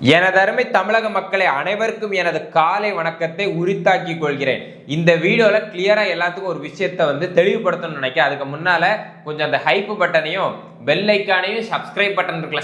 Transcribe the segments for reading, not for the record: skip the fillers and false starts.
எனது அருமை தமிழக மக்களை அனைவருக்கும் எனது காலை வணக்கத்தை உரித்தாக்கி கொள்கிறேன். இந்த வீடியோல கிளியரா எல்லாத்துக்கும் ஒரு விஷயத்தை தெளிவுபடுத்தணும்னு நினைக்கிறேன். அதுக்கு முன்னால கொஞ்சம் அந்த ஹைப் பட்டனையும் பெல் ஐக்கானையும் சப்ஸ்கிரைப் பட்டன் இருக்குல்ல,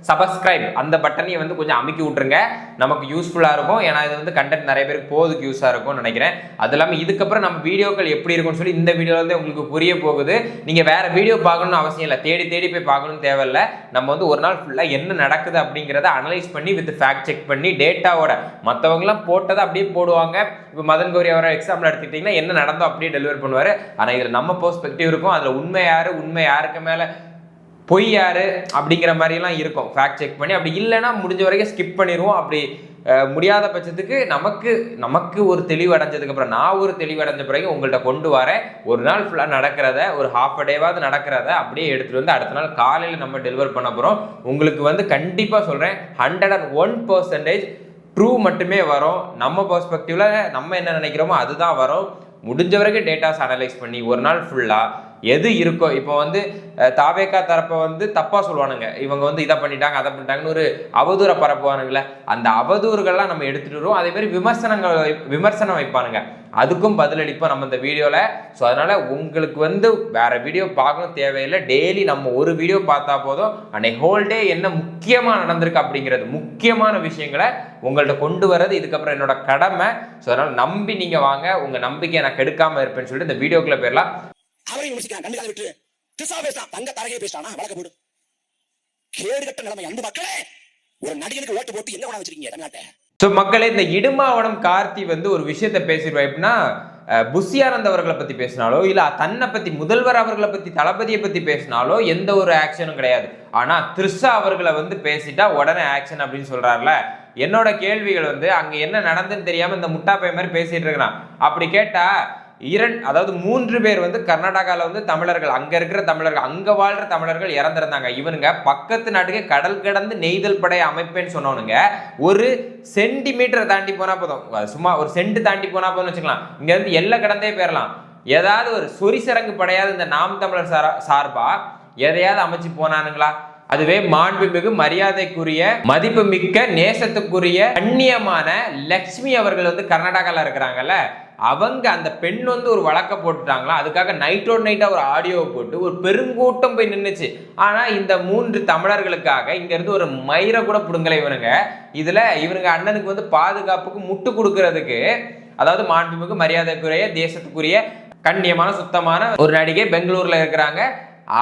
சப்ஸ்கிரைப் அந்த பட்டனையும் கொஞ்சம் அமுக்கி விட்டுருங்க. நமக்கு யூஸ்ஃபுல்லா இருக்கும். ஏன்னா இது கண்டென்ட் நிறைய பேருக்கு போதுக்கு யூஸா இருக்கும்னு நினைக்கிறேன். அது இல்லாமல் இதுக்கப்புறம் நம்ம வீடியோக்கள் எப்படி இருக்கும்னு சொல்லி இந்த வீடியோல உங்களுக்கு புரிய போகுது. நீங்க வேற வீடியோ பார்க்கணும்னு அவசியம் இல்லை, தேடி தேடி போய் பார்க்கணும்னு தேவையில்லை. நம்ம ஒரு நாள் ஃபுல்லா என்ன நடக்குது அப்படிங்கிறத அனலைஸ் பண்ணி வித் ஃபேக்ட் செக் பண்ணி டேட்டாவோட மற்றவங்களாம் போட்டதை அப்படியே போடுவாங்க. இப்போ மதன் கௌரி அவரை எக்ஸாம்பிள் எடுத்துக்கிட்டிங்கன்னா என்ன நடந்தோ அப்படியே டெலிவர் பண்ணுவார். ஆனால் இதில் நம்ம பெர்ஸ்பெக்டிவ் இருக்கும். அதில் உண்மை யாருக்கு மேலே பொய் யாரு அப்படிங்கிற மாதிரிலாம் இருக்கும். ஃபேக்ட் செக் பண்ணி அப்படி இல்லைன்னா முடிஞ்ச வரைக்கும் ஸ்கிப் பண்ணிடுவோம். அப்படி முடியாத பட்சத்துக்கு நமக்கு ஒரு தெளிவு அடைஞ்சதுக்கப்புறம் நான் ஒரு தெளிவு அடைஞ்ச பிறகு உங்கள்கிட்ட கொண்டு வரேன். ஒரு நாள் ஃபுல்லாக நடக்கிறத ஒரு ஹாஃப் அ டேவாவது நடக்கிறத அப்படியே எடுத்துகிட்டு அடுத்த நாள் காலையில் நம்ம டெலிவர் பண்ண போகிறோம். உங்களுக்கு கண்டிப்பாக சொல்கிறேன் 101% ட்ரூ மட்டுமே வரும். நம்ம பெர்ஸ்பெக்டிவ்ல நம்ம என்ன நினைக்கிறோமோ அதுதான் வரும். முடிஞ்ச வரைக்கும் டேட்டாஸ் அனலைஸ் பண்ணி ஒரு நாள் ஃபுல்லாக எது இருக்கோ. இப்போ தாவேக்கா தரப்பை தப்பா சொல்லுவானுங்க, இவங்க இதை பண்ணிட்டாங்க அதை பண்ணிட்டாங்கன்னு ஒரு அவதூறை பரப்புவானுங்களே, அந்த அவதூறுகள்லாம் நம்ம எடுத்துட்டு வருவோம். அதே மாதிரி விமர்சனம் வைப்பானுங்க, அதுக்கும் பதிலளிப்போம் நம்ம இந்த வீடியோல. ஸோ அதனால உங்களுக்கு வேற வீடியோ பார்க்கணும் தேவையில்லை. டெய்லி நம்ம ஒரு வீடியோ பார்த்தா போதும். அன்னைக்கு ஹோல் டே என்ன முக்கியமாக நடந்திருக்கு அப்படிங்கிறது முக்கியமான விஷயங்களை உங்கள்கிட்ட கொண்டு வர்றது இதுக்கப்புறம் என்னோட கடமை. ஸோ அதனால நம்பி நீங்க வாங்க. உங்க நம்பிக்கையை நான் கெடுக்காம இருப்பேன்னு சொல்லிட்டு இந்த வீடியோக்குள்ள போயிடலாம். அவரையும் விமர்சிக்கிறான், கண்டுக்காத விட்டு திசா பேசலாம், தங்க தரகையை பேசிட்டானா வழக்க போடு. கேடு கட்ட நிலைமை அந்த மக்களே. ஒரு நடிகனுக்கு ஓட்டு போட்டு என்ன பண்ண வச்சிருக்கீங்க தமிழ்நாட்டை? ஸோ மக்களே, இந்த இடுமாவனம் கார்த்தி ஒரு விஷயத்த பேசிடுவா. எப்படின்னா புஷி ஆனந்த் அவர்களை பத்தி பேசினாலோ இல்ல தன்னை பத்தி முதல்வர் அவர்களை பத்தி தளபதியை பத்தி பேசினாலோ எந்த ஒரு ஆக்ஷனும் கிடையாது. ஆனா த்ரிஷா அவர்களை பேசிட்டா உடனே ஆக்ஷன் அப்படின்னு சொல்றாருல. என்னோட கேள்விகள் அங்க என்ன நடந்துன்னு தெரியாம இந்த முட்டா பைய மாதிரி பேசிட்டு இருக்கிறான். அப்படி கேட்டா அதாவது 3 பேர் கர்நாடகாவில் தமிழர்கள், அங்க இருக்கிற தமிழர்கள், அங்க வாழ்ற தமிழர்கள் இறந்திருந்தாங்க. இவனுங்க பக்கத்து நாட்டுக்கு கடல் கடந்து நெய்தல் படை அமைப்பேன்னு சொன்னவனுங்க ஒரு சென்டிமீட்டர் தாண்டி போனா போதும், சும்மா ஒரு சென்ட் தாண்டி போனா போதும் வச்சுக்கலாம், இங்க எல்லை கடந்தே போயிடலாம். ஏதாவது ஒரு சொரிசரங்கு படையாவது இந்த நாம் தமிழர் சார்பா எதையாவது அமைச்சு போனானுங்களா? அதுவே மாண்புமிகு மரியாதைக்குரிய மதிப்பு மிக்க நேசத்துக்குரிய கண்ணியமான லட்சுமி அவர்கள் கர்நாடகாவில் இருக்கிறாங்கல்ல, அவங்க அந்த பெண் ஒரு வழக்க போட்டுட்டாங்களா. அதுக்காக நைட்டோட நைட்டா ஒரு ஆடியோவை போட்டு ஒரு பெருங்கூட்டம் போய் நின்றுச்சு. ஆனா இந்த 3 தமிழர்களுக்காக இங்க இருந்து ஒரு மயிரை கூட பிடுங்கலை இவனுங்க. இதுல இவனுங்க அண்ணனுக்கு பாதுகாப்புக்கு முட்டு கொடுக்கறதுக்கு, அதாவது மாண்புமிகு மரியாதைக்குரிய தேசத்துக்குரிய கண்ணியமான சுத்தமான ஒரு நடிகை பெங்களூர்ல இருக்கிறாங்க,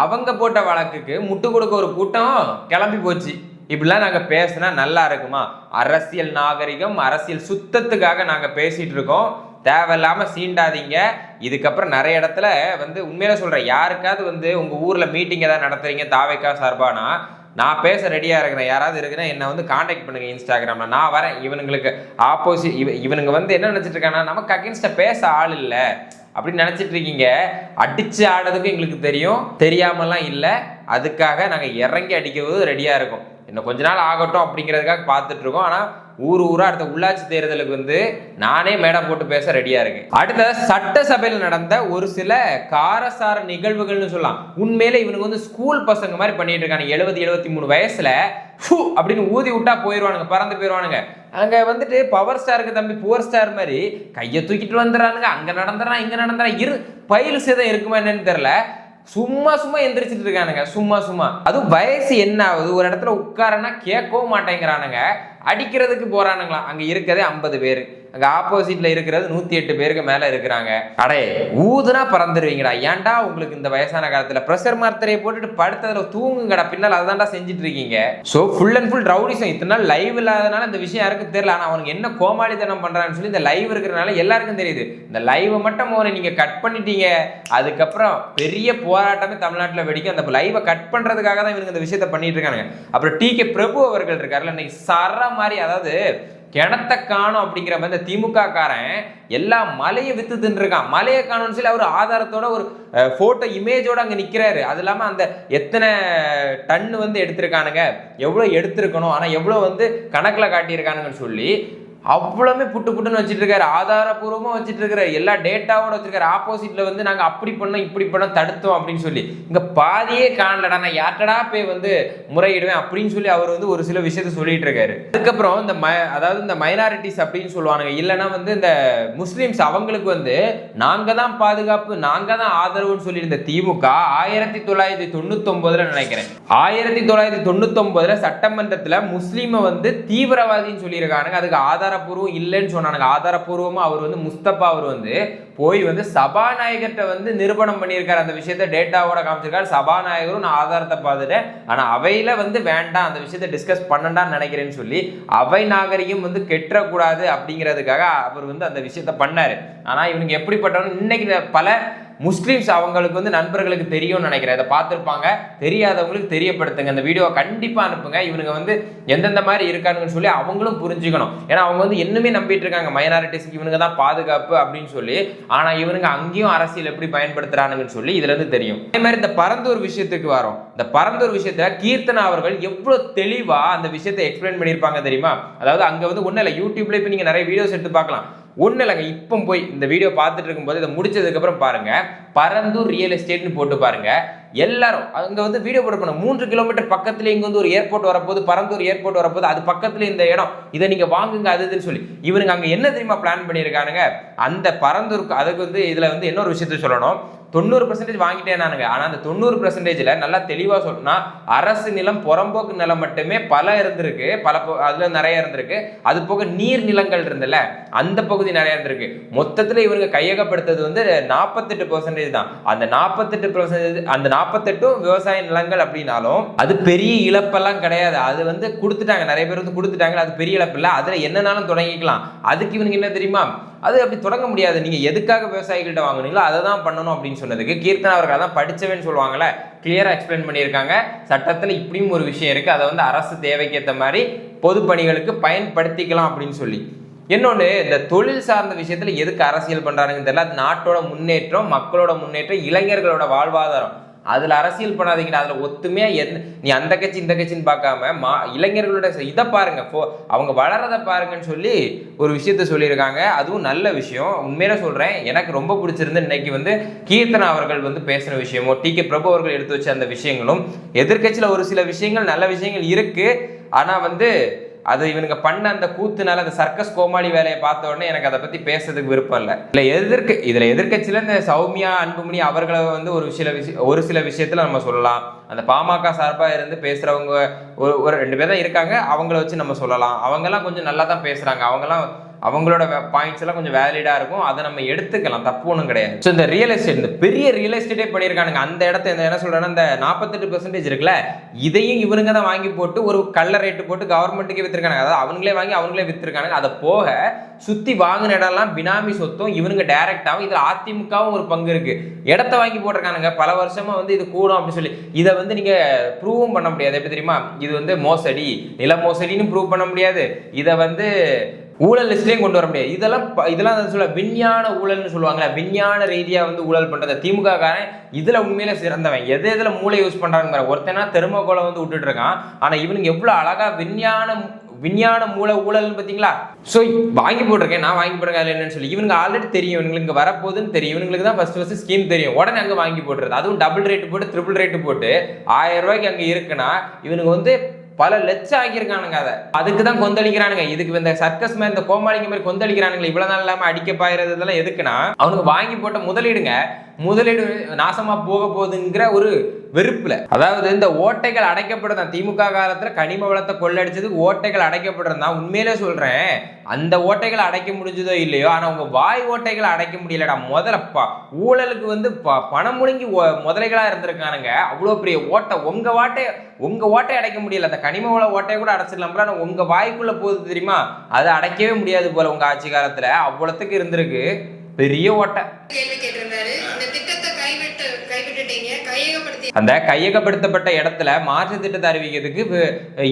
அவங்க போட்ட வழக்குக்கு முட்டு கொடுக்க ஒரு கூட்டம் கிளம்பி போச்சு. இப்படிலாம் நாங்க பேசினா நல்லா இருக்குமா? அரசியல் நாகரிகம், அரசியல் சுத்தத்துக்காக நாங்க பேசிட்டு இருக்கோம். தேவையில்லாம சீண்டாதீங்க. இதுக்கப்புறம் நிறைய இடத்துல உண்மையில சொல்றேன், யாருக்காவது உங்க ஊர்ல மீட்டிங் ஏதாவது நடத்துறீங்க தாவேக்கா சார்பானா, நான் பேச ரெடியா இருக்கிறேன். யாராவது இருக்குன்னா என்ன கான்டாக்ட் பண்ணுங்க இன்ஸ்டாகிராம்ல, நான் வரேன். இவனுங்களுக்கு ஆப்போசிட் இவனுங்க என்ன நினைச்சிட்டு இருக்காங்கன்னா நமக்கு அகேன்ஸ்டா பேச ஆள் இல்லை அப்படின்னு நினைச்சிட்டு இருக்கீங்க. அடிச்சு ஆடுறதுக்கு எங்களுக்கு தெரியும், தெரியாமலாம் இல்லை. அதுக்காக நாங்க இறங்கி அடிக்கிறது ரெடியா இருக்கோம். இன்னும் கொஞ்ச நாள் ஆகட்டும் அப்படிங்கிறதுக்காக பார்த்துட்டு இருக்கோம். ஆனா ஊரா அடுத்த உள்ளாட்சி தேர்தலுக்கு நானே மேடம் போட்டு பேச ரெடியா இருக்கேன். அடுத்த சட்டசபையில் நடந்த ஒரு சில காரசார நிகழ்வுகள்னு சொல்லலாம். உண்மையில இவனுக்கு ஸ்கூல் பசங்க மாதிரி பண்ணிட்டு இருக்காங்க. 70-73 வயசுல அப்படின்னு ஊதி விட்டா போயிடுவானுங்க, பறந்து போயிடுவானுங்க. அங்க பவர் ஸ்டாருக்கு தம்பி புவர் ஸ்டார் மாதிரி கையை தூக்கிட்டு வந்துடுறானுங்க. அங்க நடந்துறான் இங்க நடந்துறான். பயில் சேதம் இருக்குமா என்னன்னு தெரியல. சும்மா எந்திரிச்சிட்டு இருக்கானுங்க. சும்மா அதுவும் வயசு என்ன ஆகுது, ஒரு இடத்துல உட்காரன்னா கேட்கவும் மாட்டேங்கிறானுங்க, அடிக்கிறதுக்கு போறானுங்களாம். அங்க இருக்கிறதே 50 பேர், அங்க ஆப்போசிட்ல இருக்கிறது 108 பேருக்கு மேல இருக்கிறாங்க. அடே ஊதுனா பறந்துருவீங்கடா. ஏன்டா உங்களுக்கு இந்த வயசான காலத்துல பிரஷர் மாத்திரையை போட்டுட்டு படுத்ததுல தூங்குங்கடா, பின்னால் அதான்டா செஞ்சுட்டு இருக்கீங்க. So full and full rowdyism. இத்தனை நாள் லைவ் இல்லாதனால இந்த விஷயம் யாருக்கும் தெரியல. ஆனா அவனுக்கு என்ன கோமாளித்தனம் பண்றான்னு சொல்லி இந்த லைவ் இருக்கிறனால எல்லாருக்கும் தெரியுது. இந்த லைவை மட்டும் நீங்க கட் பண்ணிட்டீங்க, அதுக்கப்புறம் பெரிய போராட்டமே தமிழ்நாட்டில் வெடிக்கும். அந்த லைவை கட் பண்றதுக்காக தான் இவங்க இந்த விஷயத்த பண்ணிட்டு இருக்காங்க. அப்புறம் TK பிரபு அவர்கள் இருக்காருல்ல, இன்னைக்கு சர மாதிரி, அதாவது கிணத்த காணும் அப்படிங்கிற மாதிரி இந்த திமுக காரன் எல்லா மலையை வித்து தின்றுருக்கான். மலையை காணும்னு சொல்லி அவர் ஆதாரத்தோட ஒரு போட்டோ இமேஜோட அங்க நிக்கிறாரு. அது இல்லாம அந்த எத்தனை டன்னு எடுத்திருக்கானுங்க, எவ்வளவு எடுத்திருக்கணும், ஆனா எவ்வளவு கணக்குல காட்டியிருக்கானுங்கன்னு சொல்லி அவ்வளவுமே புட்டு புட்டுன்னு வச்சுட்டு இருக்காரு, ஆதாரபூர்வமா வச்சுட்டு இருக்காரு, எல்லா டேட்டாவோட வச்சிருக்காரு. ஆப்போசிட்ல வந்து நாங்க அப்படி பண்ணோம் இப்படி பண்ணோம் தடுத்தோம் அப்படின்னு சொல்லி இங்க பாதியே காணலடா, நான் யார்டா போய் வந்து முறையிடுவேன் அப்படின்னு சொல்லி அவர் வந்து ஒரு சில விஷயத்த சொல்லிட்டு இருக்காரு. அதுக்கப்புறம் இந்த அதாவது இந்த மைனாரிட்டிஸ் அப்படின்னு சொல்லுவானுங்க, இல்லைன்னா வந்து இந்த முஸ்லிம்ஸ் அவங்களுக்கு வந்து நாங்க தான் பாதுகாப்பு நாங்க தான் ஆதரவுன்னு சொல்லி இந்த திமுக 1999 நினைக்கிறேன் 1999 சட்டமன்றத்துல முஸ்லீமை வந்து தீவிரவாதின்னு சொல்லியிருக்கானுங்க. அதுக்கு ஆதாரப்பூர்வம் இல்லைன்னு சொன்னானுங்க. ஆதாரப்பூர்வமா அவர் வந்து முஸ்தபா அவர் வந்து போய் வந்து சபாநாயகர்கிட்ட வந்து நிரூபணம் பண்ணியிருக்காரு, அந்த விஷயத்த டேட்டாவோட காமிச்சிருக்காரு. சபாநாயகரும் நான் ஆதாரத்தை பார்த்துட்டேன், ஆனா அவையில வந்து வேண்டாம் அந்த விஷயத்தை டிஸ்கஸ் பண்ணண்டான்னு நினைக்கிறேன்னு சொல்லி அவை நாகரிகம் வந்து கெட்டக்கூடாது அப்படிங்கிறதுக்காக அவர் வந்து அந்த விஷயத்த பண்ணாரு. ஆனா இவனுக்கு எப்படிப்பட்டவங்க இன்னைக்கு பல முஸ்லிம்ஸ் அவங்களுக்கு வந்து நண்பர்களுக்கு தெரியும்னு நினைக்கிறேன், இதை பார்த்துருப்பாங்க, தெரியாதவங்களுக்கு தெரியப்படுத்துங்க, இந்த வீடியோவை கண்டிப்பா அனுப்புங்க. இவனுங்க வந்து எந்தெந்த மாதிரி இருக்கானுங்கன்னு சொல்லி அவங்களும் புரிஞ்சுக்கணும். ஏன்னா அவங்க வந்து இன்னுமே நம்பிட்டு இருக்காங்க மைனாரிட்டிஸ்க்கு இவனுங்க தான் பாதுகாப்பு அப்படின்னு சொல்லி. ஆனா இவனுங்க அங்கேயும் அரசியல் எப்படி பயன்படுத்துறானுங்கன்னு சொல்லி இதுல இருந்து தெரியும். அதே மாதிரி இந்த பரந்தூர் விஷயத்துக்கு வரோம். இந்த பரந்தூர் விஷயத்துல கீர்த்தனா அவர்கள் எவ்வளவு தெளிவா அந்த விஷயத்தை எக்ஸ்பிளைன் பண்ணியிருப்பாங்க தெரியுமா? அதாவது அங்க வந்து ஒன்னும் இல்லை, யூடியூப்ல இப்ப நீங்க நிறைய வீடியோஸ் எடுத்து பார்க்கலாம். ஒன்றும் இல்லைங்க, இப்போ போய் இந்த வீடியோ பார்த்துட்டு இருக்கும்போது இதை முடிச்சதுக்கு அப்புறம் பாருங்க, பரந்தூர் ரியல் எஸ்டேட்னு போட்டு பாருங்க. எல்லாரும் அங்க வந்து வீடியோ போட்டு பண்ண 3 கிலோமீட்டர் பக்கத்துல இங்க வந்து ஒரு ஏர்போர்ட் வரப்போது, பரந்தூர் ஏர்போர்ட் வரப்போது, அது பக்கத்துல இந்த இடம், இதை நீங்க வாங்குங்க அதுன்னு சொல்லி இவனுங்க அங்க என்ன தெரியுமா பிளான் பண்ணியிருக்கானுங்க? அந்த பரந்தூருக்கு அதுக்கு வந்து இதுல வந்து இன்னொரு விஷயத்த சொல்லணும், 90% வாங்கிட்டேனானுங்க. ஆனா அந்த 90%ல நல்லா தெளிவா சொல்லணும்னா அரசு நிலம் புறம்போக்கு நிலம் மட்டுமே பல இருந்திருக்கு, அதுல நிறைய இருந்திருக்கு. அது போக நீர் நிலங்கள் இருந்தல அந்த பகுதி நிறைய இருந்திருக்கு. மொத்தத்துல இவங்க கையகப்படுத்தது வந்து 48% தான். அந்த 48% அந்த 48 விவசாய நிலங்கள் அப்படின்னாலும் அது பெரிய இழப்பெல்லாம் கிடையாது. அது வந்து கொடுத்துட்டாங்க, நிறைய பேர் வந்து கொடுத்துட்டாங்க, அது பெரிய இழப்பு இல்லை. அதுல என்னன்னாலும் தொடங்கிக்கலாம். அதுக்கு இவனுக்கு என்ன தெரியுமா, அது அப்படி தொடங்க முடியாது. நீங்க எதுக்காக விவசாயிகள்கிட்ட வாங்குனீங்களோ அதை தான் பண்ணணும் அப்படின்னு சொன்னதுக்கு கீர்த்தனா அவர்கள் தான் படிச்சவன்னு சொல்லுவாங்கல்ல, கிளியரா எக்ஸ்பிளைன் பண்ணியிருக்காங்க. சட்டத்துல இப்படியும் ஒரு விஷயம் இருக்கு, அதை வந்து அரசு தேவைக்கு ஏற்ற மாதிரி பொது பணிகளுக்கு பயன்படுத்திக்கலாம் அப்படின்னு சொல்லி. இன்னொன்று, இந்த தொழில் சார்ந்த விஷயத்துல எதுக்கு அரசியல் பண்றாங்கன்னு தெரியல. அது நாட்டோட முன்னேற்றம், மக்களோட முன்னேற்றம், இளைஞர்களோட வாழ்வாதாரம், அதுல அரசியல் பண்ணாதீங்க. அதுல ஒத்துமையா நீ அந்த கட்சி இந்த கட்சின்னு பார்க்காம இளைஞர்களோட இதை பாருங்க, அவங்க வளரதை பாருங்கன்னு சொல்லி ஒரு விஷயத்த சொல்லியிருக்காங்க. அதுவும் நல்ல விஷயம். உண்மையில சொல்றேன், எனக்கு ரொம்ப பிடிச்சிருந்து இன்னைக்கு வந்து கீர்த்தனா அவர்கள் வந்து பேசின விஷயமோ, டி.கே. பிரபு அவர்கள் எடுத்து வச்ச அந்த விஷயங்களும், எதிர்கட்சியில ஒரு சில விஷயங்கள் நல்ல விஷயங்கள் இருக்கு. ஆனா வந்து அது இவனுங்க பண்ண அந்த கூத்துனால அந்த சர்க்கஸ் கோமாளி வேலையை பார்த்த உடனே எனக்கு அதை பத்தி பேசுறதுக்கு விருப்பம் இல்லை. இதுல எதிர்கட்சியில இந்த சௌமியா அன்புமணி அவர்களை வந்து ஒரு சில விஷயத்துல நம்ம சொல்லலாம். அந்த பாமக சார்பா இருந்து பேசுறவங்க ஒரு 2 பேர் தான் இருக்காங்க, அவங்கள வச்சு நம்ம சொல்லலாம். அவங்கெல்லாம் கொஞ்சம் நல்லா தான் பேசுறாங்க, அவங்களோட பாயிண்ட்ஸ் எல்லாம் கொஞ்சம் வேலிடா இருக்கும், அதை நம்ம எடுத்துக்கலாம், தப்பு ஒன்றும் கிடையாது. ஸோ இந்த ரியல் எஸ்டேட், இந்த பெரிய ரியல் எஸ்டேட்டே பண்ணியிருக்கானுங்க. அந்த இடத்த என்ன சொல்றேன்னா, இந்த 48% இருக்குல்ல, இதையும் இவனுங்க தான் வாங்கி போட்டு ஒரு கள்ள ரேட்டு போட்டு கவர்மெண்ட்டுக்கே வித்துருக்காங்க. அதாவது அவங்களே வாங்கி அவங்களே வித்துருக்காங்க. அதை போக சுத்தி வாங்கின இடம்லாம் பினாமி சொத்தும் இவனுங்க டைரக்டாகவும், இதுல அதிமுகவும் ஒரு பங்கு இருக்கு. இடத்த வாங்கி போட்டிருக்கானுங்க பல வருஷமா வந்து இது கூடும் அப்படின்னு சொல்லி. இதை வந்து நீங்க ப்ரூவும் பண்ண முடியாது. எப்படி தெரியுமா, இது வந்து மோசடி, நில மோசடின்னு ப்ரூவ் பண்ண முடியாது. இதை வந்து ஊழல் லிஸ்ட்லயும் கொண்டு வர முடியாது. இதெல்லாம் சொல்ல விஞ்ஞான ஊழல்னு சொல்லுவாங்க. விஞ்ஞான ரீதியா வந்து ஊழல் பண்றது திமுக காரன் இதுல உண்மையில சிறந்தவன். எதுல மூளை யூஸ் பண்றாங்க, ஒருத்தனா தெருமோகோலை வந்து விட்டுட்டு இருக்கான். ஆனா இவனுக்கு எவ்வளவு அழகா விஞ்ஞான மூளை ஊழல் பார்த்தீங்களா? ஸோ வாங்கி போட்டிருக்கேன், நான் வாங்கி போடுறேன் அதில் என்னன்னு சொல்லி இவனுக்கு ஆல்ரெடி தெரியும், இவங்களுக்கு வரப்போகுதுன்னு தெரியும். இவங்களுக்கு தான் ஃபர்ஸ்ட் ஸ்கீம் தெரியும், உடனே அங்கே வாங்கி போட்டுறது. அதுவும் டபுள் ரேட்டு போட்டு ட்ரிபிள் ரேட்டு போட்டு 1000 ரூபாய்க்கு அங்கே இருக்குன்னா இவனுக்கு வந்து பல லட்சம் ஆகியிருக்கானுங்க. அதுக்கு தான் கொந்தளிக்கிறானுங்க. இதுக்கு இந்த சர்க்கஸ் மாதிரி இந்த கோமாளிங்க மாதிரி கொந்தளிக்கிறானுங்க. இவ்வளவு நாள் இல்லாம அடிக்க பாயிறது இதெல்லாம் எதுக்குன்னா, அவனுக்கு வாங்கி போட்ட முதலீடு நாசமா போக போகுதுங்கிற ஒரு வெறுப்புல. அதாவது இந்த ஓட்டைகள் அடைக்கப்படுறதா திமுக காலத்துல கனிம வளத்தை கொள்ளடிச்சதுக்கு ஓட்டைகள் அடைக்கப்படுறதா. உண்மையிலே சொல்றேன், அந்த ஓட்டைகளை அடைக்க முடிஞ்சதோ இல்லையோ, ஆனா உங்க வாய் ஓட்டைகளை அடைக்க முடியலடா. முதல்ல ஊழலுக்கு வந்து பணம் முழுங்கி முதலைகளா இருந்திருக்கானுங்க. அவ்வளவு பெரிய ஓட்டை, உங்க ஓட்டை அடைக்க முடியல. அந்த கனிம வள ஓட்டையை கூட அடைச்சிடலாம்ல, ஆனா உங்க வாய்க்குள்ள போகுது தெரியுமா, அதை அடைக்கவே முடியாது போல. உங்க ஆட்சி காலத்துல அவ்வளவுக்கு இருந்திருக்கு பெரிய ஓட்டை. அந்த கையகப்படுத்தப்பட்ட இடத்துல மாற்று திட்டத்தை அறிவிக்கிறதுக்கு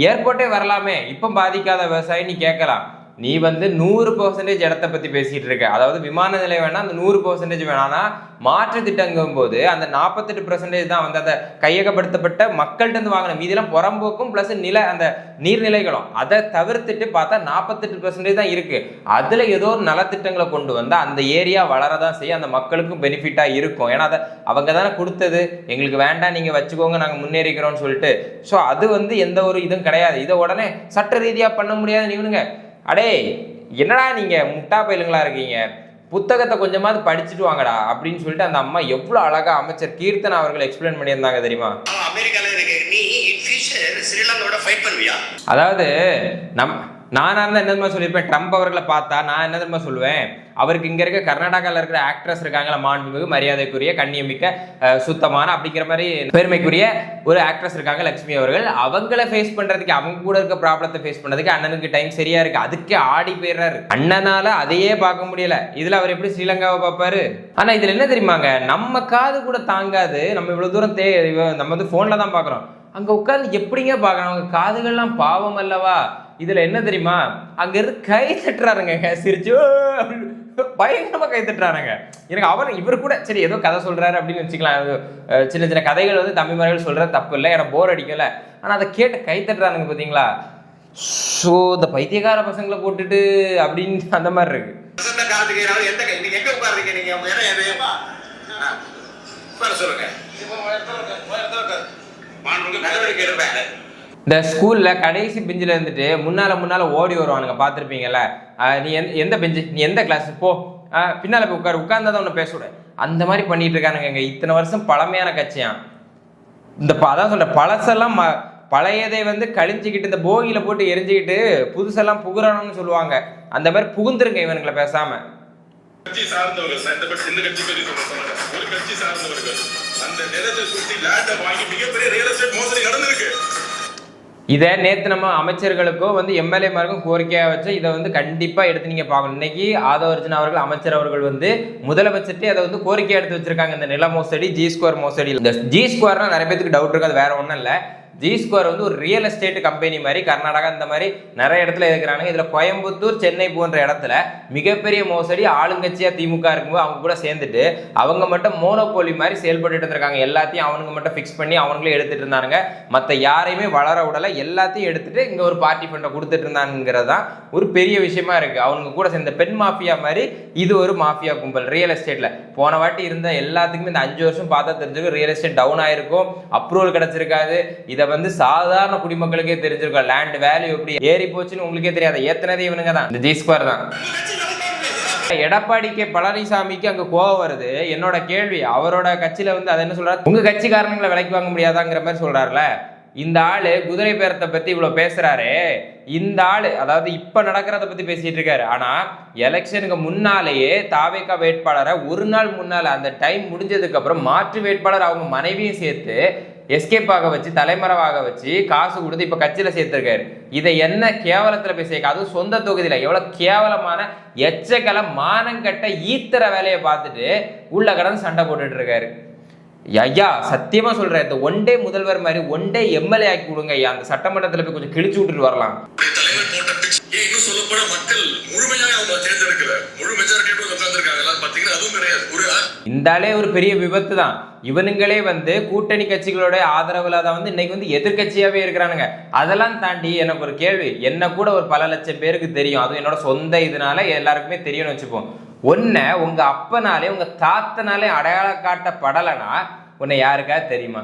ஏர்போர்ட்டே வரலாமே, இப்ப பாதிக்காத விவசாயி நீ கேட்கலாம். நீ வந்து 100% இடத்த பத்தி பேசிட்டு இருக்க. அதாவது விமான நிலையம் வேணா அந்த 100% வேணாம்னா மாற்று திட்டங்கும் போது அந்த 48% தான் வந்து அந்த கையகப்படுத்தப்பட்ட மக்கள்கிட்ட இருந்து வாங்கின மீதியெல்லாம் புறம்போக்கும் பிளஸ் அந்த நீர்நிலைகளும் அதை தவிர்த்துட்டு பார்த்தா 48% தான் இருக்கு. அதுல ஏதோ ஒரு நலத்திட்டங்களை கொண்டு வந்தா அந்த ஏரியா வளரதான் செய்யும், அந்த மக்களுக்கும் பெனிஃபிட்டா இருக்கும். ஏன்னா அதை அவங்க தானே கொடுத்தது, எங்களுக்கு வேண்டாம் நீங்க வச்சுக்கோங்க நாங்க முன்னேறிக்கிறோம்னு சொல்லிட்டு. ஸோ அது வந்து எந்த ஒரு இதுவும் கிடையாது. இதை உடனே சட்ட ரீதியா பண்ண முடியாது. நீவனுங்க அடே என்னடா நீங்க முட்டா பயிலுங்களா இருக்கீங்க, புத்தகத்தை கொஞ்சமாவது படிச்சுட்டு வாங்கடா அப்படின்னு சொல்லிட்டு அந்த அம்மா எவ்வளவு அழகா அமைச்சர் கீர்த்தனா அவர்கள் எக்ஸ்பிளைன் பண்ணியிருந்தாங்க தெரியுமா. அதாவது நானா இருந்தா என்ன சொல்லியிருப்பேன், ட்ரம்ப் அவர்களை பார்த்தா நான் என்ன தெரியுமா சொல்லுவேன், அவருக்கு இங்க இருக்க கர்நாடகாவில் இருக்கிற ஆக்ட்ரஸ் இருக்காங்களா, மாண்புமிகு மரியாதைக்குரிய கண்ணியமிக்க சுத்தமான அப்படிங்கிற மாதிரி பெருமைக்குரிய ஒரு ஆக்ட்ரஸ் இருக்காங்க லட்சுமி அவர்கள், அவங்கள ஃபேஸ் பண்றதுக்கு அவங்க கூட இருக்க ப்ராப்ளத்தை ஃபேஸ் பண்ணதுக்கு அண்ணனுக்கு டைம் சரியா இருக்கு, அதுக்கே ஆடி போயிடுறாரு. அண்ணனால அதையே பார்க்க முடியல, இதுல அவர் எப்படி ஸ்ரீலங்காவை பார்ப்பாரு. ஆனா இதுல என்ன தெரியுமாங்க, நம்ம காது கூட தாங்காது, நம்ம இவ்வளவு தூரம் நம்ம வந்து போன்ல தான் பாக்குறோம், அங்க உட்கார்ந்து எப்படிங்க பார்க்கணும், அவங்க காதுகள்லாம் பாவம் அல்லவா. இதுல என்ன தெரியுமா, அங்க இருந்து கை தட்டுறாருங்க, சிரிச்சு பயங்கரமா கை தட்டுறாருங்க. எனக்கு இவர் கூட சரி ஏதோ கதை சொல்றாரு அப்படின்னு வச்சுக்கலாம், சின்ன சின்ன கதைகள் வந்து தம்பிமார்கள் சொல்றது தப்பு இல்லை, எனக்கு போர் அடிக்கல. ஆனா அதை கேட்டு கை தட்டுறாருங்க பாத்தீங்களா. ஸோ இந்த பைத்தியக்கார பசங்களை போட்டுட்டு அப்படின்னு அந்த மாதிரி இருக்கு. இந்த ஸ்கூல்ல கடைசி பெஞ்சில் இருந்துட்டு முன்னால ஓடி வருவானுங்க, பார்த்துருப்பீங்கல்ல. நீ எந்த பெஞ்சு, நீ எந்த கிளாஸ் போ, பின்னால போய் உட்கார்ந்தாதான் ஒன்று பேச விட, அந்த மாதிரி பண்ணிட்டு இருக்கானுங்க. இத்தனை வருஷம் பழமையான கட்சியான். அதான் சொல்ற பழசெல்லாம் பழையதை வந்து கழிஞ்சுக்கிட்டு இந்த போகியில போட்டு எரிஞ்சுக்கிட்டு புதுசெல்லாம் புகுறணும்னு சொல்லுவாங்க, அந்த மாதிரி புகுந்துருங்க இவனுங்களை பேசாம. கட்சி சார்ந்தவர்கள் இந்த கட்சி பற்றி சொன்னாங்க, ஒரு கட்சி சார்ந்தவர்கள் அந்த நிலத்தை சுத்தி லேண்ட வாங்கி மிகப்பெரிய ரியல் எஸ்டேட் மோசடி நடந்திருக்கு. இதை நேற்று நம்ம அமைச்சர்களுக்கும் வந்து எம்எல்ஏமாருக்கும் கோரிக்கையாக வச்சு இதை வந்து கண்டிப்பாக எடுத்து நீங்கள் பார்க்கணும். இன்னைக்கு ஆதவர்ஜன் அவர்கள் அமைச்சர் அவர்கள் வந்து முதலமைச்சர்கிட்டே அதை வந்து கோரிக்கை எடுத்து வச்சிருக்காங்க. இந்த நில மோசடி, G2 மோசடி. இந்த G2 நிறைய பேருக்கு டவுட் இருக்கு, அது வேற ஒன்றும் இல்லை. G2 வந்து ஒரு ரியல் எஸ்டேட் கம்பெனி மாதிரி கர்நாடகா இந்த மாதிரி நிறைய இடத்துல இருக்கிறாங்க. இதுல கோயம்புத்தூர், சென்னை போன்ற இடத்துல மிகப்பெரிய மோசடி ஆளுங்கட்சியா திமுக இருக்கும்போது அவங்க கூட சேர்ந்துட்டு அவங்க மட்டும் மோனோபோலி மாதிரி செயல்பட்டு இருக்காங்க. எல்லாத்தையும் அவனுங்க மட்டும் ஃபிக்ஸ் பண்ணி அவங்களே எடுத்துட்டு இருந்தாங்க, மற்ற யாரையுமே வளர விடல, எல்லாத்தையும் எடுத்துட்டு இங்க ஒரு பார்ட்டி ஃபண்டை கொடுத்துட்டு இருந்தாங்கிறதான் ஒரு பெரிய விஷயமா இருக்கு. அவங்க கூட சேர்ந்த பெண் மாஃபியா மாதிரி இது ஒரு மாஃபியா கும்பல் ரியல் எஸ்டேட்ல. போன வாட்டி இருந்த எல்லாத்துக்குமே இந்த 5 வருஷம் பார்த்தா தெரிஞ்சிருக்கும் ரியல் எஸ்டேட் டவுன் ஆயிருக்கும், அப்ரூவல் கிடைச்சிருக்காது. இதை வந்து சாதாரண குடிமக்களுக்கே தெரிஞ்சிருக்கும், லேண்ட் வேல்யூ எப்படி ஏறி போச்சுன்னு உங்களுக்கே தெரியாது. ஏத்தனதே இவனுங்க தான், இந்த G2 தான். எடப்பாடி கே பழனிசாமிக்கு அங்க கோவம் வருது. என்னோட கேள்வி, அவரோட கட்சியில வந்து அதை என்ன சொல்றாரு, உங்க கட்சிக்காரங்களை விலைக்கு வாங்க முடியாதாங்கிற மாதிரி சொல்றாருல. இந்த ஆளு குதிரை பேரத்தை பத்தி இவ்வளவு பேசுறாரு. இந்த ஆளு அதாவது இப்ப நடக்கிறத பத்தி பேசிட்டு இருக்காரு. ஆனா எலெக்ஷனுக்கு முன்னாலேயே தாவேகா வேட்பாளரை ஒரு நாள் முன்னால அந்த டைம் முடிஞ்சதுக்கு அப்புறம் மாற்று வேட்பாளர் அவங்க மனைவியும் சேர்த்து எஸ்கேப் ஆக வச்சு தலைமறைவாக வச்சு காசு கொடுத்து இப்ப கட்சியில சேர்த்திருக்காரு. இதை என்ன கேவலத்துல போய் சேர்க்க, அதுவும் சொந்த தொகுதியில எவ்வளவு கேவலமான எச்சக்கல மானங்கட்ட ஈத்தர வேலையை பார்த்துட்டு உள்ள கடந்து சண்டை போட்டுட்டு இருக்காரு. ஐயா சத்தியமா சொல்றேன், இந்த ஒன் டே முதல்வர் மாதிரி ஒன் டே எம்எல்ஏ ஆக்கி கொடுங்க ஐயா, அந்த சட்டமன்றத்துல போய் கொஞ்சம் கிழிச்சு விட்டுட்டு வரலாம். இந்தாலே ஒரு பெரிய விபத்து தான். இவனுங்களே வந்து கூட்டணி கட்சிகளோட ஆதரவுல தான் வந்து இன்னைக்கு வந்து எதிர்கட்சியாவே இருக்கிறானுங்க. அதெல்லாம் தாண்டி எனக்கு ஒரு கேள்வி, என்ன கூட ஒரு பல லட்சம் பேருக்கு தெரியும், அதுவும் என்னோட சொந்த இதனால எல்லாருக்குமே தெரியும்னு வச்சுப்போம். உன்னை உங்க அப்பனாலே உங்க தாத்தனாலே அடையாளம் காட்டப்படலைன்னா உன்னை யாருக்கா தெரியுமா?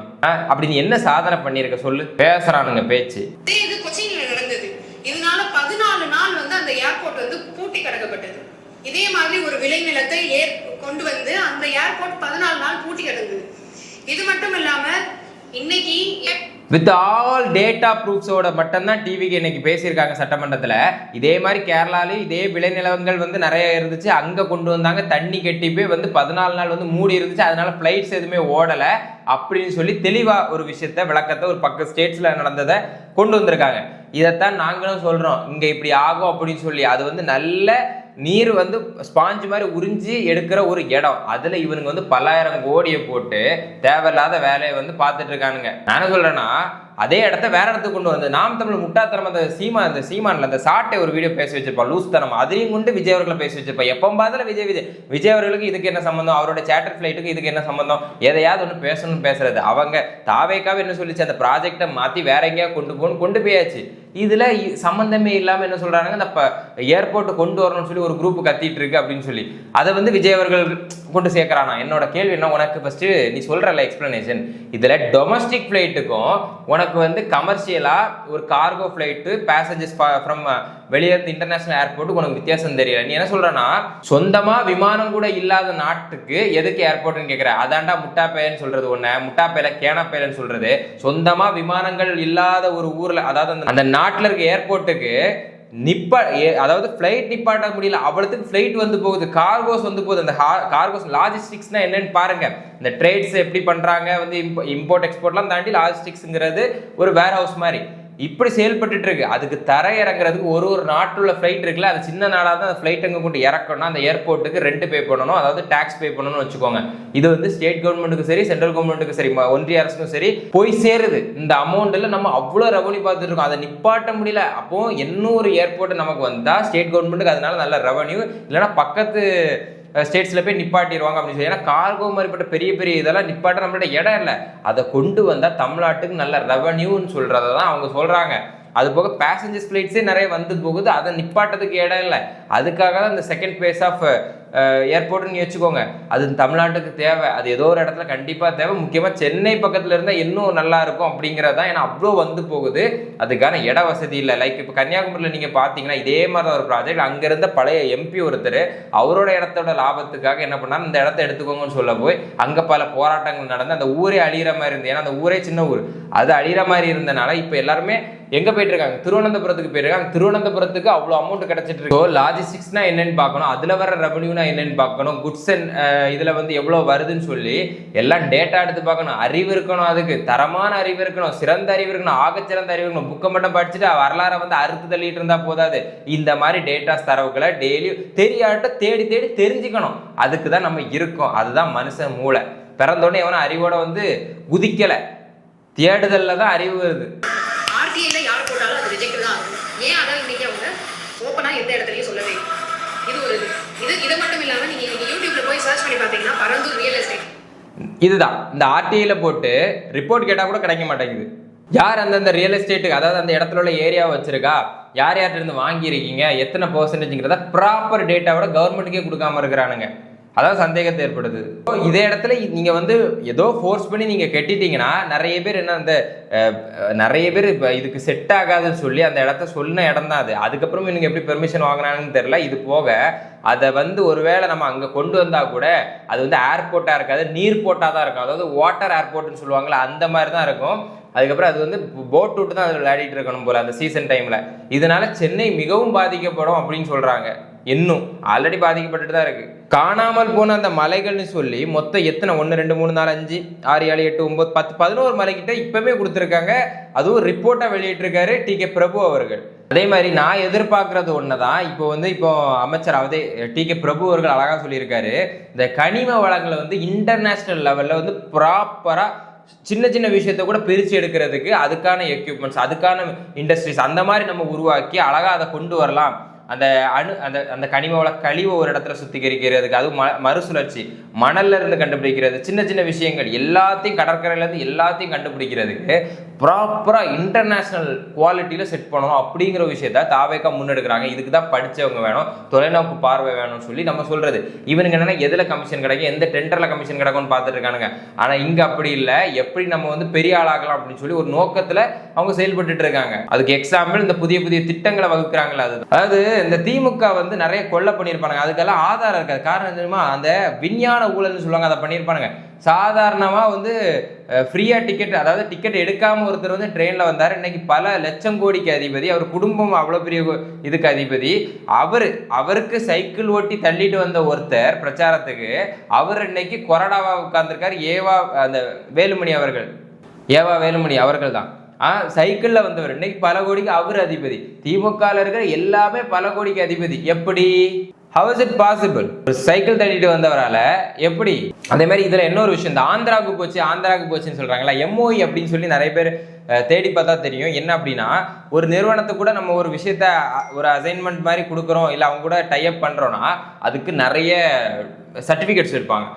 அப்படி நீ என்ன சாதனை பண்ணிருக்க சொல்லு. பேசுறானுங்க பேச்சு. இது கொச்சின்ல நடந்தது. இதனால 14 நாள் வந்து அந்த ஏர்போர்ட் வந்து பூட்டி கிடக்கப்பட்டது. இதே மாதிரி ஒரு விளைநிலத்தை கொண்டு வந்து அந்த ஏர்போர்ட் 14 நாள் பூட்டி கிடந்தது. இது மட்டும் இல்லாம இன்னைக்கு வித் ஆல் டேட்டா ப்ரூஃப்ஸோட மட்டும்தான் டிவிக்கு இன்னைக்கு பேசியிருக்காங்க சட்டமன்றத்தில். இதே மாதிரி கேரளாலையும் இதே விளைநிலங்கள் வந்து நிறைய இருந்துச்சு, அங்கே கொண்டு வந்தாங்க, தண்ணி கட்டி போய் வந்து 14 நாள் வந்து மூடி இருந்துச்சு, அதனால ஃப்ளைட்ஸ் எதுவுமே ஓடலை அப்படின்னு சொல்லி தெளிவாக ஒரு விஷயத்த விளக்கத்தை ஒரு பக்க ஸ்டேட்ஸில் நடந்ததை கொண்டு வந்திருக்காங்க. இதைத்தான் நாங்களும் சொல்கிறோம், இங்கே இப்படி ஆகும் அப்படின்னு சொல்லி. அது வந்து நல்ல நீர் வந்து ஸ்பாஞ்ச் மாதிரி உறிஞ்சி எடுக்கிற ஒரு இடம், அதுல இவனுங்க வந்து 10,000 கோடியை போட்டு தேவையில்லாத வேலையை வந்து பார்த்துட்டு இருக்கானுங்க. நான் என்ன சொல்றேன்னா, அதே இடத்த வேற இடத்துக்கு கொண்டு வந்து நாம் தமிழ் முட்டாத்தனம் அந்த சீமான்ல அந்த சாட்டை ஒரு வீடியோ பேசி வச்சிருப்பான் லூஸ் தனம், அதையும் கொண்டு விஜய் அவர்களை பேசி வச்சிருப்பான். எப்போ பார்த்தால விஜய் அவர்களுக்கு இதுக்கு என்ன சம்பந்தம், அவரோட சேட்டர் ஃபிளைட்டுக்கு இதுக்கு என்ன சம்பந்தம், எதையாவது ஒன்று பேசணும்னு பேசுறது. அவங்க தாவேக்காவே என்ன சொல்லிச்சு, அந்த ப்ராஜெக்டை மாற்றி வேற எங்கேயா கொண்டு போயாச்சு. இதுல சம்பந்தமே இல்லாம என்ன சொல்றாங்க, அந்த ஏர்போர்ட் கொண்டு வரணும்னு சொல்லி ஒரு குரூப் கத்திட்டு இருக்கு அப்படின்னு சொல்லி அதை வந்து விஜய் அவர்கள் கொண்டு சேர்க்கிறானா. என்னோட கேள்வி என்ன, உனக்கு ஃபர்ஸ்ட் நீ சொல்றல எக்ஸ்பிளனேஷன், இதுல டொமஸ்டிக் ஃபிளைட்டுக்கும் உனக்கு வந்து கமர்ஷியலா ஒரு கார்கோ ஃபிளைட்டு பேசஞ்சர்ஸ் ஃப்ரம் வெளியிருந்து இன்டர்நேஷனல் ஏர்போர்ட்டுக்கு உனக்கு வித்தியாசம் தெரியல. நீ என்ன சொல்றனா, சொந்தமா விமானம் கூட இல்லாத நாட்டுக்கு எதுக்கு ஏர்போர்ட்னு கேட்கிற, அதாண்டா முட்டாப்பேன்னு சொல்றது ஒண்ணு, முட்டாப்பேல கேனாப்பேலன்னு சொல்றது. சொந்தமா விமானங்கள் இல்லாத ஒரு ஊர்ல, அதாவது அந்த நாட்டுல இருக்க ஏர்போர்ட்டுக்கு அதாவது ஃபிளைட் நிப்பாட்ட முடியல, அவ்வளவுக்கு ஃபிளைட் வந்து போகுது, கார்கோஸ் வந்து போகுது. அந்த கார்கோஸ் லாஜிஸ்டிக்ஸ்னா என்னன்னு பாருங்க. இந்த ட்ரேட்ஸ் எப்படி பண்றாங்க, வந்து இம்போர்ட் எக்ஸ்போர்ட்லாம் தாண்டி லாஜிஸ்டிக்ஸ்ங்கிறது ஒரு வேர் ஹவுஸ் மாதிரி இப்படி செயல்பட்டு இருக்கு. அதுக்கு தரை இறங்குறதுக்கு ஒரு நாட்டுல ஃபிளைட் இருக்குல்ல, அது சின்ன நாடாக தான் அந்த ஃபிளைட் அங்கே கொண்டு இறக்கணும், அந்த ஏர்போர்ட்டுக்கு ரெண்ட் பே பண்ணணும், அதாவது டாக்ஸ் பே பண்ணணும்னு வச்சுக்கோங்க. இது வந்து ஸ்டேட் கவர்மெண்ட்டுக்கு சரி, சென்ட்ரல் கவர்மெண்ட்டுக்கு சரி, ஒன்றிய அரசுக்கும் சரி போய் சேருது. இந்த அமௌண்ட்ல நம்ம அவ்வளோ ரெவன்யூ பார்த்துட்டு இருக்கோம், அதை நிப்பாட்ட முடியல. அப்போ இன்னொரு ஏர்போர்ட் நமக்கு வந்தா ஸ்டேட் கவர்மெண்ட்டுக்கு அதனால நல்ல ரெவன்யூ, இல்லைன்னா பக்கத்து ஸ்டேட்ஸ்ல போய் நிப்பாட்டிடுவாங்க அப்படின்னு சொல்லி. ஏன்னா கார்கோ மாதிரிப்பட்ட பெரிய பெரிய இதெல்லாம் நிப்பாட்ட நம்மள்ட்ட இடம் இல்லை, அதை கொண்டு வந்தா தமிழ்நாட்டுக்கு நல்ல ரெவன்யூன்னு சொல்றதை தான் அவங்க சொல்றாங்க. அது போக பேசஞ்சர்ஸ் ஃபிளைட்ஸே நிறைய வந்து போகுது, அதை நிப்பாட்டதுக்கு இடம் இல்லை. அதுக்காக தான் இந்த செகண்ட் பேஸ் ஆஃப் ஏர்போர்ட்னு வச்சுக்கோங்க. அது தமிழ்நாட்டுக்கு தேவை, அது ஏதோ ஒரு இடத்துல கண்டிப்பாக தேவை. முக்கியமாக சென்னை பக்கத்தில் இருந்தால் இன்னும் நல்லா இருக்கும் அப்படிங்கிறது தான். ஏன்னா அவ்வளோ வந்து போகுது, அதுக்கான இட வசதி இல்லை. லைக் இப்போ கன்னியாகுமரியில் நீங்கள் பார்த்தீங்கன்னா இதே மாதிரி தான் ஒரு ப்ராஜெக்ட். அங்கே இருந்த பழைய எம்பி ஒருத்தர் அவரோட இடத்தோட லாபத்துக்காக என்ன பண்ணார், இந்த இடத்த எடுத்துக்கோங்கன்னு சொல்ல போய் அங்கே பல போராட்டங்கள் நடந்து அந்த ஊரே அழிகிற மாதிரி இருந்து. ஏன்னா அந்த ஊரே சின்ன ஊர், அது அழிகிற மாதிரி இருந்தனால இப்போ எல்லாருமே எங்க போயிட்டு இருக்காங்க, திருவனந்தபுரத்துக்கு போயிருக்காங்க. திருவனந்தபுரத்துக்கு அவ்வளோ அமௌண்ட் கிடைச்சிட்டு இருக்கு. லாஜிஸ்டிக்ஸ்னா என்னன்னு பார்க்கணும், அதுல வர ரெவன்யூனா என்னன்னு பார்க்கணும், குட்ஸ் அண்ட் இதுல வந்து எவ்வளவு வருதுன்னு சொல்லி எல்லாம் டேட்டா எடுத்து பார்க்கணும். அறிவு இருக்கணும், அதுக்கு தரமான அறிவு இருக்கணும், சிறந்த அறிவு இருக்கணும், ஆகச்சிறந்த அறிவு இருக்கணும். புக்கை மட்டும் படிச்சுட்டு வரலாற வந்து அறுத்து தள்ளிட்டு இருந்தா போதாது. இந்த மாதிரி டேட்டாஸ் தரவுகளை டெய்லி தெரியாட்ட தேடி தேடி தெரிஞ்சுக்கணும். அதுக்கு தான் நம்ம இருக்கோம். அதுதான் மனுஷன் மூளை. பிறந்தோடனே எவனும் அறிவோட வந்து குதிக்கல, தேடுதல்ல தான் அறிவு வருது. ஆர்டிஐல யார் போட்டாலும் அது ரிஜெக்ட் தான் ஆகும். ஏன் அதான் இன்னைக்கு அவங்க ஓப்பனா எந்த இடத்துலயும் சொல்லவே. இது ஒரு இது மட்டும் இல்லாம நீங்க யூடியூப்ல போய் சர்ச் பண்ணி பாத்தீங்கன்னா பரந்தூர் ரியல் எஸ்டேட், இதுதான் இந்த ஆர்டிஐல போட்டு ரிப்போர்ட் கேட்டா கூட கிடைக்க மாட்டேங்குது. யார் அந்தந்த ரியல் எஸ்டேட்டுக்கு, அதாவது அந்த இடத்துல உள்ள ஏரியாவை வச்சிருக்கா, யார் யார்கிட்ட இருந்து வாங்கியிருக்கீங்க, எத்தனை பெர்சன்டேஜ்ங்கிறத ப்ராப்பர் டேட்டாவோட கவர்மெண்ட்டுக்கே கொடுக்காம இருக்கிறானுங்க. அதாவது சந்தேகத்தை ஏற்படுது. இதே இடத்துல நீங்க வந்து ஏதோ ஃபோர்ஸ் பண்ணி நீங்க கட்டிட்டீங்கன்னா நிறைய பேர் என்ன, அந்த நிறைய பேர் இப்போ இதுக்கு செட் ஆகாதுன்னு சொல்லி அந்த இடத்த சொன்ன இடம் தான் அது. அதுக்கப்புறம் இவங்க எப்படி பெர்மிஷன் வாங்கினாங்கன்னு தெரியல. இது போக அதை வந்து ஒருவேளை நம்ம அங்கே கொண்டு வந்தா கூட அது வந்து ஏர்போர்ட்டா இருக்காது, நீர் போட்டா தான் இருக்கும். அதாவது வாட்டர் ஏர்போர்ட்னு சொல்லுவாங்களா, அந்த மாதிரி தான் இருக்கும். அதுக்கப்புறம் அது வந்து போட் விட்டு தான் அதில் விளையாடிட்டு இருக்கணும் போல அந்த சீசன் டைம்ல. இதனால சென்னை மிகவும் பாதிக்கப்படும் அப்படின்னு சொல்றாங்க. இன்னும் ஆல்ரெடி பாதிக்கப்பட்டுட்டு தான் இருக்கு. காணாமல் போன அந்த மலைகள்னு சொல்லி மொத்தம் எத்தனை 1 2 3 4 5 6 7 8 9 10 11 மலைக்கிட்ட இப்பவே கொடுத்துருக்காங்க. அதுவும் ரிப்போர்ட்டா வெளியிட்டிருக்காரு TK பிரபு அவர்கள். அதே மாதிரி நான் எதிர்பார்க்கறது ஒண்ணுதான். இப்போ அமைச்சர் அவதே TK பிரபு அவர்கள் அழகா சொல்லியிருக்காரு, இந்த கனிம வளங்களை வந்து இன்டர்நேஷனல் லெவல்ல வந்து ப்ராப்பரா சின்ன சின்ன விஷயத்த கூட பிரிச்சு எடுக்கிறதுக்கு அதுக்கான எக்யூப்மெண்ட்ஸ், அதுக்கான இண்டஸ்ட்ரீஸ் அந்த மாதிரி நம்ம உருவாக்கி அழகா அதை கொண்டு வரலாம். அந்த அந்த கனிம வள கழிவை ஒரு இடத்துல சுத்திகரிக்கிறதுக்கு, அது மறுசுழற்சி, மணல்ல இருந்து கண்டுபிடிக்கிறது, சின்ன சின்ன விஷயங்கள் எல்லாத்தையும் கடற்கரையில இருந்து எல்லாத்தையும் கண்டுபிடிக்கிறதுக்கு ப்ராப்பரா இன்டர்நேஷனல் குவாலிட்டியில செட் பண்ணணும் அப்படிங்கிற விஷயத்த தாவேக்கா முன்னெடுக்கிறாங்க. இதுக்கு தான் படிச்சவங்க வேணும், தொலைநோக்கு பார்வை வேணும்னு சொல்லி நம்ம சொல்றது. இவனுக்கு என்னன்னா எதுல கமிஷன் கிடைக்கும், எந்த டெண்டர்ல கமிஷன் கிடைக்கும்னு பார்த்துட்டு இருக்கானுங்க. ஆனா இங்க அப்படி இல்லை, எப்படி நம்ம வந்து பெரிய ஆளாகலாம் அப்படின்னு சொல்லி ஒரு நோக்கத்துல அவங்க செயல்பட்டு இருக்காங்க. அதுக்கு எக்ஸாம்பிள் இந்த புதிய புதிய திட்டங்களை வகுக்கிறாங்களா. அதாவது இந்த திமுக வந்து நிறைய கொள்ள பண்ணியிருப்பாங்க, அதுக்கெல்லாம் ஆதாரம் இருக்காது. காரணம் தெரியுமா, அந்த விஞ்ஞான ஊழல்னு சொல்லுவாங்க, அதை பண்ணியிருப்பானுங்க. சாதாரணமா வந்து ஃப்ரீயா டிக்கெட், அதாவது டிக்கெட் எடுக்காம ஒருத்தர் வந்து ட்ரெயின்ல வந்தாரு. இன்னைக்கு பல லட்சம் கோடிக்கு அதிபதி, அவர் குடும்பம் அவ்வளவு பெரிய இதுக்கு அதிபதி. அவருக்கு சைக்கிள் ஓட்டி தள்ளிட்டு வந்த ஒருத்தர் பிரச்சாரத்துக்கு, அவர் இன்னைக்கு கொறடாவா உட்கார்ந்துருக்காரு. அந்த வேலுமணி அவர்கள் தான் சைக்கிள்ல வந்தவர். இன்னைக்கு பல கோடிக்கு அவர் அதிபதி. திமுக இருக்கிற எல்லாமே பல கோடிக்கு அதிபதி. எப்படி ஹவ் இஸ் இட் பாசிபிள்? ஒரு சைக்கிள் தள்ளிட்டு வந்தவரால எப்படி? அதே மாதிரி இதுல இன்னொரு விஷயம், இந்த ஆந்திராவுக்கு போச்சுன்னு சொல்றாங்களா, எம்ஓஇ அப்படின்னு சொல்லி நிறைய பேர் தேடி பார்த்தா தெரியும். என்ன அப்படின்னா, ஒரு நிறுவனத்துக்கு கூட நம்ம ஒரு விஷயத்த ஒரு அசைன்மெண்ட் மாதிரி கொடுக்குறோம், இல்லை அவங்க கூட டைப் பண்றோம்னா அதுக்கு நிறைய சர்டிஃபிகேட்ஸ் இருப்பாங்க.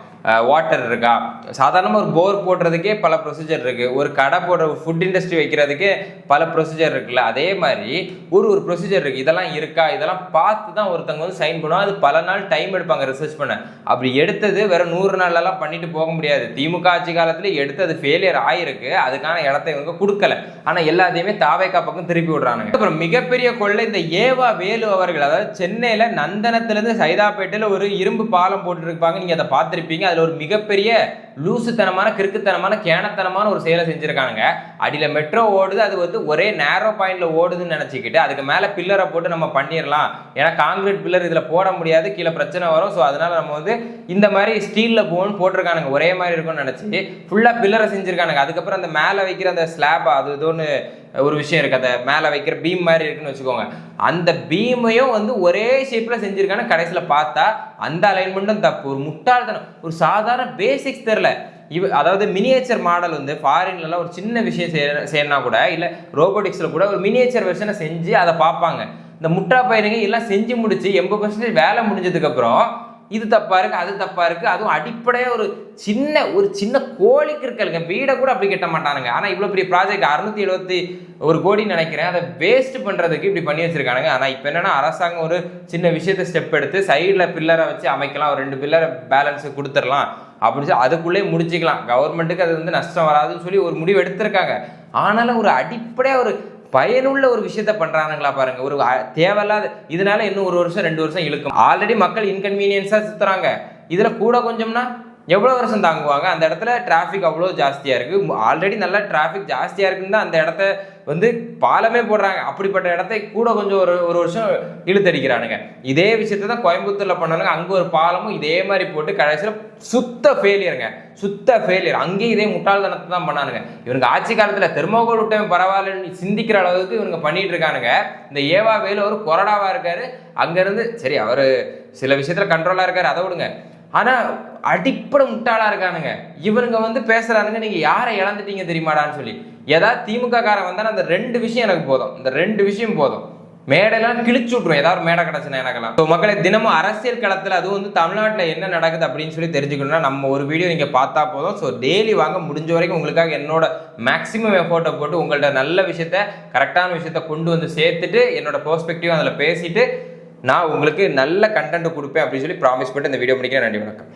வாட்டர் இருக்கா, சாதாரணமாக ஒரு போர் போடுறதுக்கே பல ப்ரொசீஜர் இருக்கு, ஒரு கடை போடுற ஃபுட் இண்டஸ்ட்ரி வைக்கிறதுக்கே பல ப்ரொசீஜர் இருக்குல்ல, அதே மாதிரி ஒரு ப்ரொசீஜர் இருக்கு. இதெல்லாம் இருக்கா, இதெல்லாம் பார்த்து தான் ஒருத்தவங்க வந்து சைன் பண்ணுவாங்க. அது பல நாள் டைம் எடுப்பாங்க ரிசர்ச் பண்ண. அப்படி எடுத்தது வேற 100 நாள்லாம் பண்ணிட்டு போக முடியாது. திமுக ஆட்சி காலத்துல எடுத்து அது ஃபெயிலியர் ஆயிருக்கு, அதுக்கான இடத்தை இவங்க கொடுக்கல. ஆனா எல்லாத்தையுமே தாவேக்கா பக்கம் திருப்பி விடுறாங்க. அப்புறம் மிகப்பெரிய கொள்ளை இந்த ஏவா வேலு அவர்கள், அதாவது சென்னையில நந்தனத்திலிருந்து சைதாப்பேட்டையில ஒரு இரும்பு பாலம் போட்டு இருப்பாங்க, நீங்க அதை பார்த்திருப்பீங்க. அதுல ஒரு மிகப்பெரிய லூசுத்தனமான கிறுக்குத்தனமான கேனத்தனமான ஒரு செயலை செஞ்சிருக்காங்க. அடியில மெட்ரோ ஓடுது, அது வந்து ஒரே நேரோ பாயிண்ட்ல ஓடுதுன்னு நினைச்சுக்கிட்டு அதுக்கு மேல பில்லரை போட்டு நம்ம பண்ணிடலாம், ஏன்னா காங்கிரீட் பில்லர் இதுல போட முடியாது, கீழே பிரச்சனை வரும், ஸோ அதனால நம்ம வந்து இந்த மாதிரி ஸ்டீல்ல போன்னு போட்டிருக்கானுங்க, ஒரே மாதிரி இருக்கும்னு நினைச்சு ஃபுல்லா பில்லரை செஞ்சிருக்கானுங்க. அதுக்கப்புறம் அந்த மேல வைக்கிற அந்த ஸ்லாப், அது இதோன்னு ஒரு விஷயம் இருக்கு, அதை மேலே வைக்கிற பீம் மாதிரி இருக்குன்னு வச்சுக்கோங்க, அந்த பீமையும் வந்து ஒரே ஷேப்ல செஞ்சிருக்காங்க. கடைசியில் பார்த்தா அந்த அலைன்மெண்ட்டும் தப்பு, ஒரு முட்டாள்தனம், ஒரு சாதாரண பேசிக்ஸ் தெரியல. அதாவது மினியேச்சர் மாடல் வந்து ஃபாரின்லாம் ஒரு சின்ன விஷயம் செய்யறனா கூட, இல்லை ரோபோட்டிக்ஸில் கூட ஒரு மினியேச்சர் வெர்ஷனை செஞ்சு அதை பார்ப்பாங்க. இந்த முட்டா பயிரிங்க எல்லாம் செஞ்சு முடிச்சு 80% வேலை முடிஞ்சதுக்கப்புறம் இது தப்பா இருக்கு, அது தப்பா இருக்கு. அதுவும் அடிப்படையாக ஒரு சின்ன கோழிக்கு இருக்கலுங்க, வீடை கூட அப்படி கட்ட மாட்டானுங்க. ஆனால் இவ்வளோ பெரிய ப்ராஜெக்ட் 671 கோடின்னு நினைக்கிறேன், அதை வேஸ்ட் பண்ணுறதுக்கு இப்படி பண்ணி வச்சிருக்கானுங்க. ஆனால் இப்போ என்னன்னா, அரசாங்கம் ஒரு சின்ன விஷயத்தை ஸ்டெப் எடுத்து சைடில் பில்லரை வச்சு அமைக்கலாம், ஒரு 2 பில்லரை பேலன்ஸு கொடுத்துடலாம் அப்படின்னு சொல்லி அதுக்குள்ளே முடிச்சுக்கலாம், கவர்மெண்ட்டுக்கு அது வந்து நஷ்டம் வராதுன்னு சொல்லி ஒரு முடிவு எடுத்திருக்காங்க. ஆனாலும் ஒரு அடிப்படையாக ஒரு பயனுள்ள ஒரு விஷயத்த பண்றானுங்களா பாருங்க. ஒரு தேவையில்லாத இதனால இன்னும் 1 வருஷம் 2 வருஷம் இழுக்கும். ஆல்ரெடி மக்கள் இன்கன்வீனியன்ஸா சுத்துறாங்க, இதுல கூட கொஞ்சம்னா எவ்வளவு வருஷம் தாங்குவாங்க? அந்த இடத்துல டிராஃபிக் அவ்வளோ ஜாஸ்தியா இருக்கு, ஆல்ரெடி நல்லா டிராஃபிக் ஜாஸ்தியா இருக்குன்னு தான் அந்த இடத்த வந்து பாலமே போடுறாங்க. அப்படிப்பட்ட இடத்தை கூட கொஞ்சம் ஒரு வருஷம் இழுத்தடிக்கிறானுங்க. இதே விஷயத்த தான் கோயம்புத்தூர்ல பண்ணானுங்க, அங்க ஒரு பாலமும் இதே மாதிரி போட்டு கடைசியில் சுத்த ஃபெயிலியருங்க, சுத்த ஃபெயிலியர். அங்கேயும் இதே முட்டாள்தனத்தை தான் பண்ணானுங்க. இவனுக்கு ஆட்சி காலத்துல தெர்மோகோல் விட்டவன் பரவாயில்லன்னு சிந்திக்கிற அளவுக்கு இவனுங்க பண்ணிட்டு இருக்கானுங்க. இந்த ஏவா வேலு ஒரு கொரடாவா இருக்காரு, அங்க இருந்து சரி அவரு சில விஷயத்துல கண்ட்ரோலா இருக்காரு, அதை விடுங்க. ஆனா அடிப்படை முட்டாளா இருக்கானுங்க இவனுங்க. வந்து பேசுறானுங்க, நீங்க யாரை இழந்துட்டீங்க தெரியுமாடான்னு சொல்லி. ஏதாவது திமுக காரன் வந்தா அந்த 2 விஷயம் எனக்கு போதும், இந்த 2 விஷயம் போதும், மேடையெல்லாம் கிழிச்சு விட்ருவோம், ஏதாவது மேடை கிடச்சுன்னா எனக்கெல்லாம். ஸோ மக்களை, தினமும் அரசியல் களத்தில் அதுவும் வந்து தமிழ்நாட்டில் என்ன நடக்குது அப்படின்னு சொல்லி தெரிஞ்சுக்கணும்னா நம்ம ஒரு வீடியோ நீங்கள் பார்த்தா போதும். ஸோ டெய்லி வாங்க, முடிஞ்ச வரைக்கும் உங்களுக்காக என்னோட மேக்ஸிமம் எஃபோர்ட்டை போட்டு உங்கள்ட்ட நல்ல விஷயத்த, கரெக்டான விஷயத்த கொண்டு வந்து சேர்த்துட்டு என்னோட பெர்ஸ்பெக்டிவ் அதில் பேசிட்டு நான் உங்களுக்கு நல்ல கண்டென்ட் கொடுப்பேன் அப்படின்னு சொல்லி ப்ராமிஸ் பண்ணிட்டு இந்த வீடியோ முடிக்கிறேன். நன்றி, வணக்கம்.